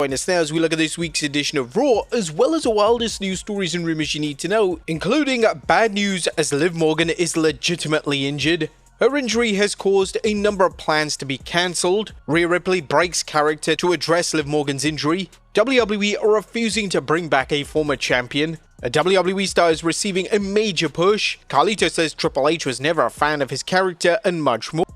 Join us now as we look at this week's edition of Raw, as well as the wildest news stories and rumors you need to know, including bad news as Liv Morgan is legitimately injured. Her injury has caused a number of plans to be cancelled. Rhea Ripley breaks character to address Liv Morgan's injury. WWE are refusing to bring back a former champion. A WWE star is receiving a major push. CARLITO says Triple H was never a fan of his character, and much more.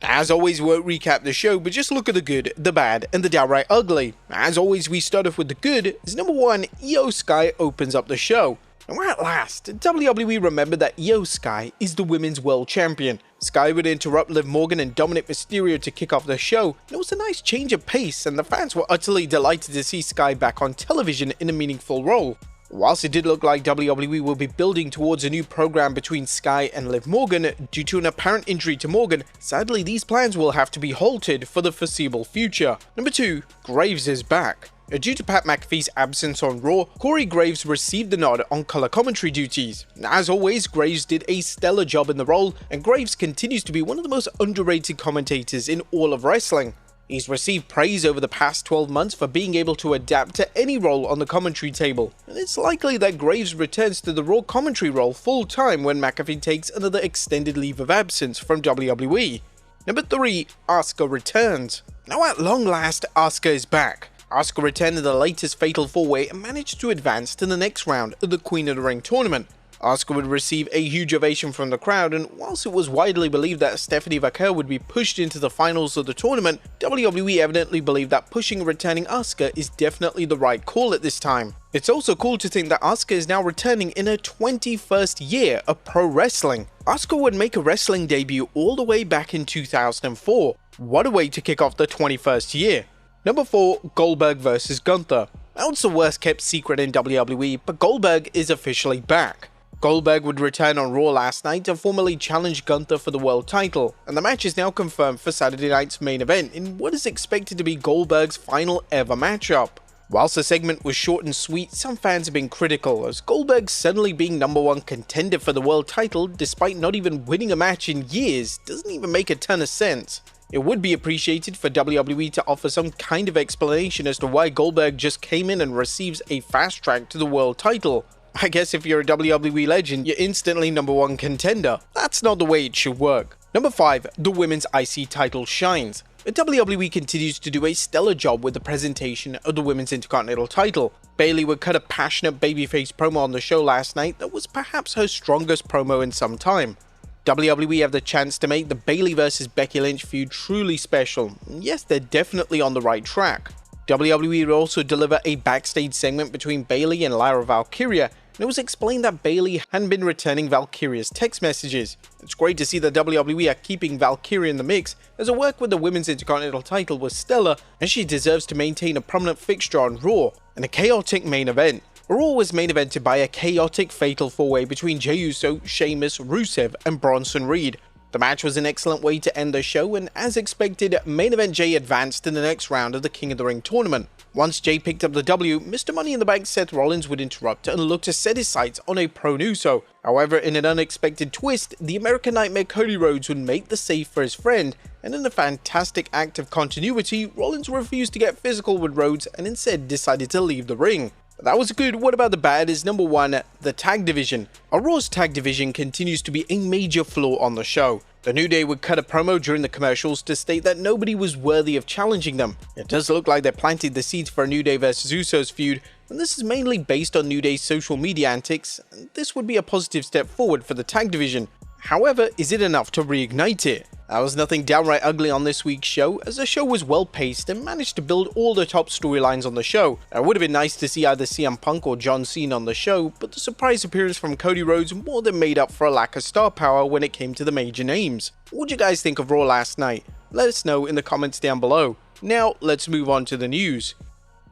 As always, we won't recap the show, but just look at the good, the bad, and the downright ugly. As always, we start off with the good, as number 1, Io Sky opens up the show. And at last, WWE remembered that Io Sky is the Women's World Champion. Sky would interrupt Liv Morgan and Dominic Mysterio to kick off the show, and it was a nice change of pace, and the fans were utterly delighted to see Sky back on television in a meaningful role. Whilst it did look like WWE will be building towards a new program between Sky and Liv Morgan due to an apparent injury to Morgan, sadly these plans will have to be halted for the foreseeable future. Number 2, Graves is back. Due to Pat McAfee's absence on Raw, Corey Graves received the nod on color commentary duties. As always, Graves did a stellar job in the role, and Graves continues to be one of the most underrated commentators in all of wrestling. He's received praise over the past 12 months for being able to adapt to any role on the commentary table, and it's likely that Graves returns to the Raw commentary role full-time when McAfee takes another extended leave of absence from WWE. Number 3, Asuka returns. Now at long last, Asuka is back. Asuka returned in the latest Fatal 4-Way and managed to advance to the next round of the Queen of the Ring tournament. Asuka would receive a huge ovation from the crowd, and whilst it was widely believed that Stephanie Vaquer would be pushed into the finals of the tournament, WWE evidently believed that pushing and returning Asuka is definitely the right call at this time. It's also cool to think that Asuka is now returning in her 21st year of pro wrestling. Asuka would make a wrestling debut all the way back in 2004. What a way to kick off the 21st year. Number 4, Goldberg vs Gunther. Now it's the worst kept secret in WWE, but Goldberg is officially back. Goldberg would return on Raw last night to formally challenge Gunther for the world title, and the match is now confirmed for Saturday night's main event in what is expected to be Goldberg's final ever matchup. Whilst the segment was short and sweet, some fans have been critical, as Goldberg suddenly being number 1 contender for the world title despite not even winning a match in years doesn't even make a ton of sense. It would be appreciated for WWE to offer some kind of explanation as to why Goldberg just came in and receives a fast track to the world title. I guess if you're a WWE legend, you're instantly number 1 contender. That's not the way it should work. Number 5, the Women's IC title shines. The WWE continues to do a stellar job with the presentation of the Women's Intercontinental title. Bayley would cut a passionate babyface promo on the show last night that was perhaps her strongest promo in some time. WWE have the chance to make the Bayley vs Becky Lynch feud truly special, and yes, they're definitely on the right track. WWE would also deliver a backstage segment between Bayley and Lyra Valkyria, and it was explained that Bayley hadn't been returning Valkyria's text messages. It's great to see that WWE are keeping Valkyria in the mix, as her work with the Women's Intercontinental title was stellar, and she deserves to maintain a prominent fixture on Raw, and a chaotic main event. Raw was main evented by a chaotic Fatal 4-Way between Jey Uso, Sheamus, Rusev, and Bronson Reed. The match was an excellent way to end the show, and as expected, main event Jey advanced in the next round of the King of the Ring tournament. Once Jey picked up the W, Mr. Money in the Bank Seth Rollins would interrupt and look to set his sights on a pro Uso. However, in an unexpected twist, the American Nightmare Cody Rhodes would make the save for his friend, and in a fantastic act of continuity, Rollins refused to get physical with Rhodes and instead decided to leave the ring. That was good. What about the bad is number 1, the tag division. Raw's tag division continues to be a major flaw on the show. The New Day would cut a promo during the commercials to state that nobody was worthy of challenging them. It does look like they planted the seeds for a New Day vs Usos feud, and this is mainly based on New Day's social media antics, and this would be a positive step forward for the tag division. However, is it enough to reignite it? There was nothing downright ugly on this week's show, as the show was well paced and managed to build all the top storylines on the show. It would have been nice to see either CM Punk or John Cena on the show, but the surprise appearance from Cody Rhodes more than made up for a lack of star power when it came to the major names. What did you guys think of Raw last night? Let us know in the comments down below. Now, let's move on to the news.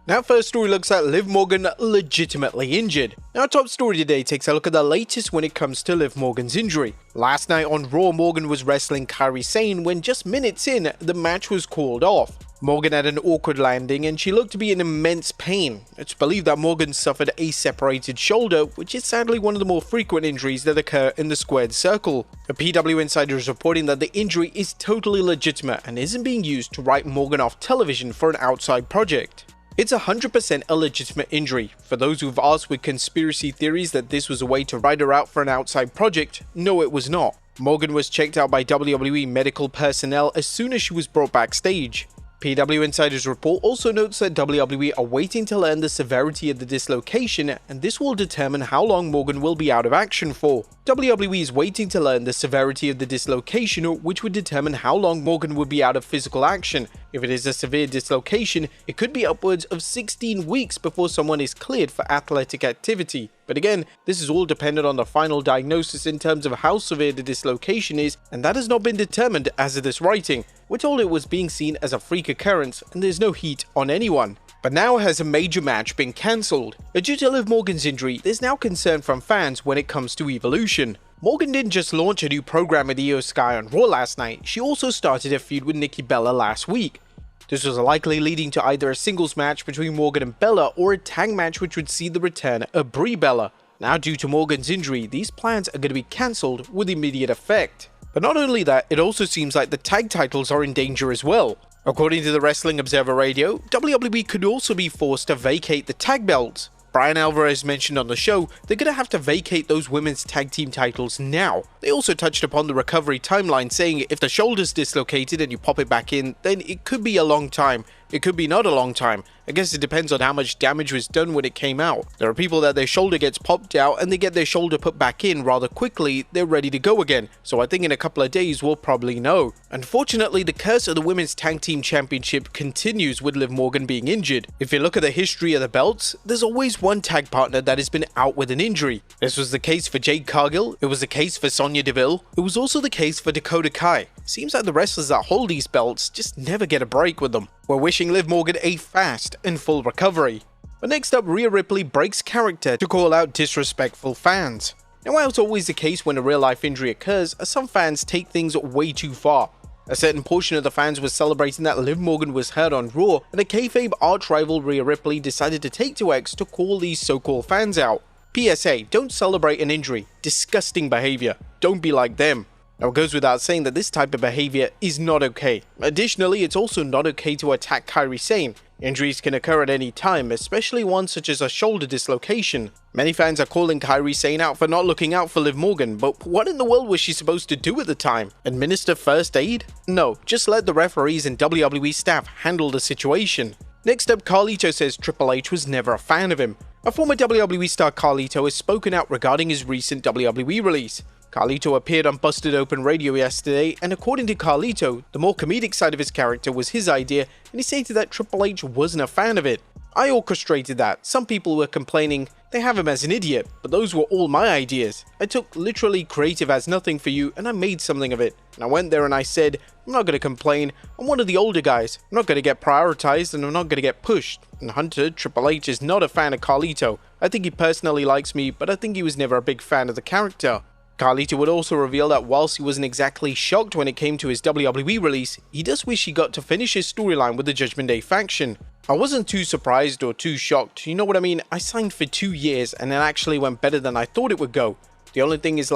Now, first story looks at Liv Morgan legitimately injured. Now, our top story today takes a look at the latest when it comes to Liv Morgan's injury. Last night on Raw, Morgan was wrestling Kairi Sane when just minutes in, the match was called off. Morgan had an awkward landing and she looked to be in immense pain. It's believed that Morgan suffered a separated shoulder, which is sadly one of the more frequent injuries that occur in the squared circle. A PW insider is reporting that the injury is totally legitimate and isn't being used to write Morgan off television for an outside project. It's 100% a legitimate injury. For those who've asked with conspiracy theories that this was a way to write her out for an outside project, no, it was not. Morgan was checked out by WWE medical personnel as soon as she was brought backstage. PW Insider's report also notes that WWE are waiting to learn the severity of the dislocation, and this will determine how long Morgan will be out of action for. WWE is waiting to learn the severity of the dislocation, which would determine how long Morgan would be out of physical action. If it is a severe dislocation, it could be upwards of 16 weeks before someone is cleared for athletic activity. But again, this is all dependent on the final diagnosis in terms of how severe the dislocation is, and that has not been determined as of this writing. We're told it was being seen as a freak occurrence, and there's no heat on anyone. But now has a major match been cancelled. Due to Liv Morgan's injury, there's now concern from fans when it comes to Evolution. Morgan didn't just launch a new program with Io Sky on Raw last night, she also started a feud with Nikki Bella last week. This was likely leading to either a singles match between Morgan and Bella or a tag match which would see the return of Brie Bella. Now due to Morgan's injury, these plans are going to be cancelled with immediate effect. But not only that, it also seems like the tag titles are in danger as well. According to the Wrestling Observer Radio, WWE could also be forced to vacate the tag belts. Brian Alvarez mentioned on the show they're going to have to vacate those women's tag team titles now. They also touched upon the recovery timeline, saying if the shoulder's dislocated and you pop it back in, then it could be a long time. It could be not a long time. I guess it depends on how much damage was done when it came out. There are people that their shoulder gets popped out and they get their shoulder put back in rather quickly, they're ready to go again. So I think in a couple of days we'll probably know. Unfortunately, the curse of the Women's Tag Team Championship continues with Liv Morgan being injured. If you look at the history of the belts, there's always one tag partner that has been out with an injury. This was the case for Jade Cargill, it was the case for Sonya Deville, it was also the case for Dakota Kai. Seems like the wrestlers that hold these belts just never get a break with them. We're wishing Liv Morgan a fast and full recovery. But next up, Rhea Ripley breaks character to call out disrespectful fans. Now, while it's always the case when a real-life injury occurs, some fans take things way too far. A certain portion of the fans was celebrating that Liv Morgan was hurt on Raw, and a kayfabe arch-rival Rhea Ripley decided to take to X to call these so-called fans out. PSA, don't celebrate an injury. Disgusting behavior. Don't be like them. Now, it goes without saying that this type of behavior is not okay. Additionally, it's also not okay to attack Kairi Sane. Injuries can occur at any time, especially one such as a shoulder dislocation. Many fans are calling Kairi Sane out for not looking out for Liv Morgan, but what in the world was she supposed to do at the time? Administer first aid? No, just let the referees and WWE staff handle the situation. Next up, Carlito says Triple H was never a fan of him. A former WWE star Carlito has spoken out regarding his recent WWE release. Carlito appeared on Busted Open Radio yesterday, and according to Carlito, the more comedic side of his character was his idea, and he stated that Triple H wasn't a fan of it. I orchestrated that. Some people were complaining they have him as an idiot, but those were all my ideas. I took literally creative as nothing for you, and I made something of it. And I went there and I said, I'm not going to complain, I'm one of the older guys, I'm not going to get prioritized and I'm not going to get pushed. And Hunter, Triple H is not a fan of Carlito. I think he personally likes me, but I think he was never a big fan of the character. Carlito would also reveal that whilst he wasn't exactly shocked when it came to his WWE release, he does wish he got to finish his storyline with the Judgment Day faction. I wasn't too surprised or too shocked, you know what I mean? I signed for 2 years and it actually went better than I thought it would go. The only thing is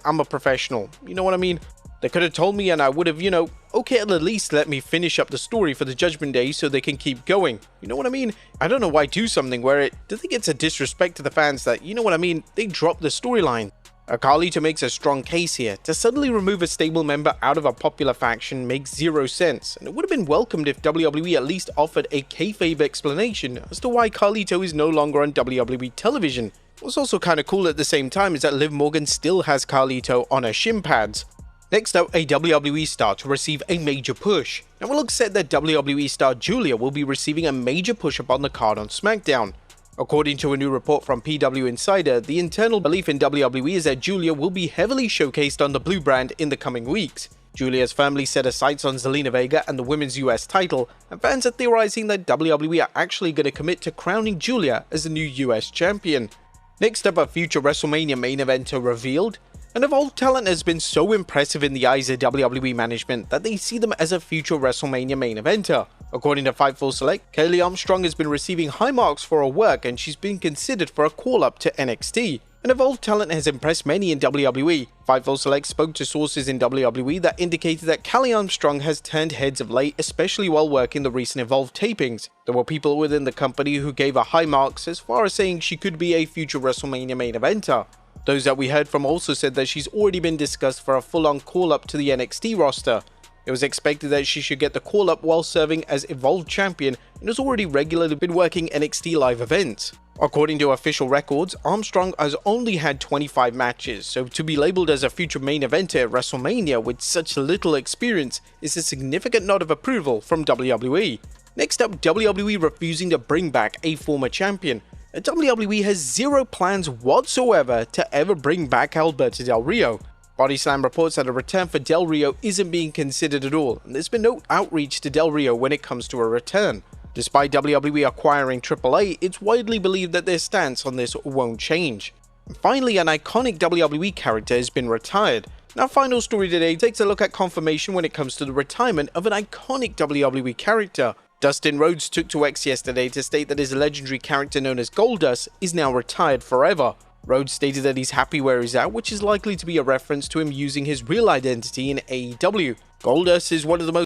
I'm a professional, you know what I mean? They could have told me and I would have, okay, at least let me finish up the story for the Judgment Day so they can keep going. You know what I mean? I don't know why do something where do think it's a disrespect to the fans that, you know what I mean, they drop the storyline. Carlito makes a strong case here. To suddenly remove a stable member out of a popular faction makes zero sense, and it would have been welcomed if WWE at least offered a kayfabe explanation as to why Carlito is no longer on WWE television. What's also kind of cool at the same time is that Liv Morgan still has Carlito on her shin pads. Next up, a WWE star to receive a major push. Now it looks set that WWE star Julia will be receiving a major push upon the card on SmackDown. According to a new report from PW Insider, the internal belief in WWE is that Julia will be heavily showcased on the Blue brand in the coming weeks. Julia's firmly set her sights on Zelina Vega and the Women's US title, and fans are theorizing that WWE are actually going to commit to crowning Julia as the new US champion. Next up, a future WrestleMania main eventer revealed. An Evolve talent has been so impressive in the eyes of WWE management that they see them as a future WrestleMania main eventer. According to Fightful Select, Kaylee Armstrong has been receiving high marks for her work and she's been considered for a call-up to NXT. An Evolve talent has impressed many in WWE. Fightful Select spoke to sources in WWE that indicated that Kaylee Armstrong has turned heads of late, especially while working the recent Evolve tapings. There were people within the company who gave her high marks as far as saying she could be a future WrestleMania main eventer. Those that we heard from also said that she's already been discussed for a full-on call-up to the NXT roster. It was expected that she should get the call-up while serving as Evolve champion and has already regularly been working NXT live events. According to official records, Armstrong has only had 25 matches, so to be labelled as a future main eventer at WrestleMania with such little experience is a significant nod of approval from WWE. Next up, WWE refusing to bring back a former champion. WWE has zero plans whatsoever to ever bring back Alberto Del Rio. Body Slam reports that a return for Del Rio isn't being considered at all, and there's been no outreach to Del Rio when it comes to a return. Despite WWE acquiring AAA, it's widely believed that their stance on this won't change. And finally, an iconic WWE character has been retired. And our final story today takes a look at confirmation when it comes to the retirement of an iconic WWE character. Dustin Rhodes took to X yesterday to state that his legendary character known as Goldust is now retired forever. Rhodes stated that he's happy where he's at, which is likely to be a reference to him using his real identity in AEW. Goldust is one of the most